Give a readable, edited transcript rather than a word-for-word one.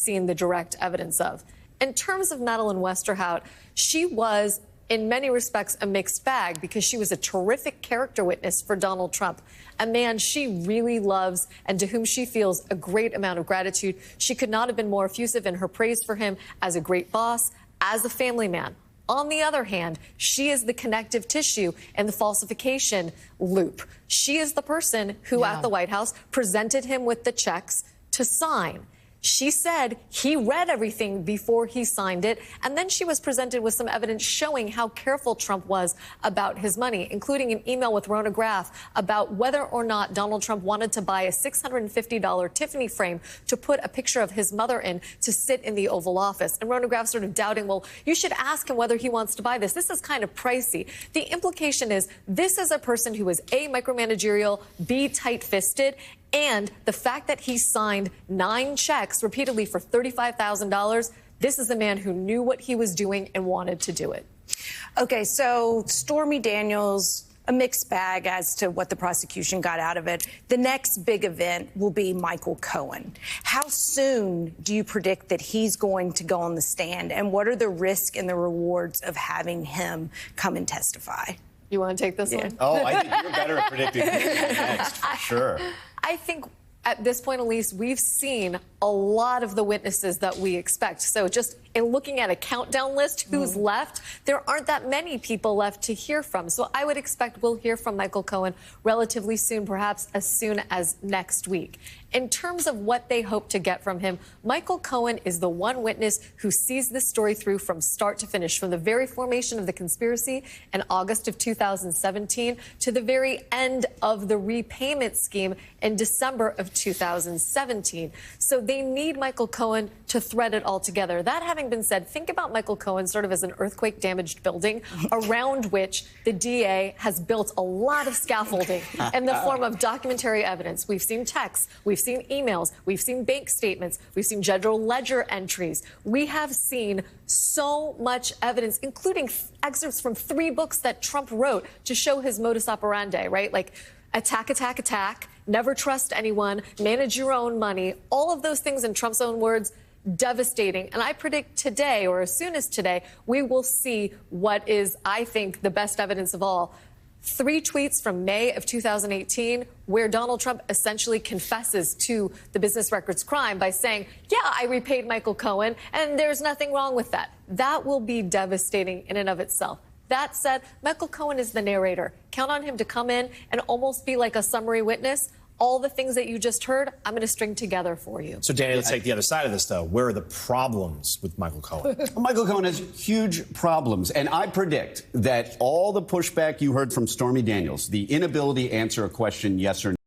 seen the direct evidence of. In terms of Madeleine Westerhout, she was, in many respects, a mixed bag because she was a terrific character witness for Donald Trump, a man she really loves and to whom she feels a great amount of gratitude. She could not have been more effusive in her praise for him as a great boss, as a family man. On the other hand, she is the connective tissue in the falsification loop. She is the person who at the White House presented him with the checks to sign. She said he read everything before he signed it, and then she was presented with some evidence showing how careful Trump was about his money, including an email with Rona Graff about whether or not Donald Trump wanted to buy a $650 Tiffany frame to put a picture of his mother in to sit in the Oval Office. And Rona Graff sort of doubting, well, you should ask him whether he wants to buy this. This is kind of pricey. The implication is this is a person who is A, micromanagerial, B, tight-fisted, and the fact that he signed 9 checks repeatedly for $35,000, this is a man who knew what he was doing and wanted to do it. Okay, so Stormy Daniels, a mixed bag as to what the prosecution got out of it. The next big event will be Michael Cohen. How soon do you predict that he's going to go on the stand, and what are the risks and the rewards of having him come and testify? You want to take this one? Oh, I think you're better at predicting next, for sure. I think at this point, Elise, we've seen a lot of the witnesses that we expect. So just in looking at a countdown list, who's left, there aren't that many people left to hear from. So I would expect we'll hear from Michael Cohen relatively soon, perhaps as soon as next week. In terms of what they hope to get from him, Michael Cohen is the one witness who sees this story through from start to finish, from the very formation of the conspiracy in August of 2017 to the very end of the repayment scheme in December of 2017. So they need Michael Cohen to thread it all together. That having been said, think about Michael Cohen sort of as an earthquake-damaged building around which the DA has built a lot of scaffolding in the form of documentary evidence. We've seen texts, we've seen emails, we've seen bank statements, we've seen general ledger entries. We have seen so much evidence, including excerpts from 3 books that Trump wrote to show his modus operandi, right? Like attack, attack, attack, never trust anyone, manage your own money, all of those things in Trump's own words, devastating. And I predict today, or as soon as today, we will see what is, I think, the best evidence of all. 3 tweets from May of 2018 where Donald Trump essentially confesses to the business records crime by saying, yeah, I repaid Michael Cohen, and there's nothing wrong with that. That will be devastating in and of itself. That said, Michael Cohen is the narrator. Count on him to come in and almost be like a summary witness. All the things that you just heard, I'm going to string together for you. So, Danny, let's take the other side of this, though. Where are the problems with Michael Cohen? Well, Michael Cohen has huge problems, and I predict that all the pushback you heard from Stormy Daniels, the inability to answer a question yes or no,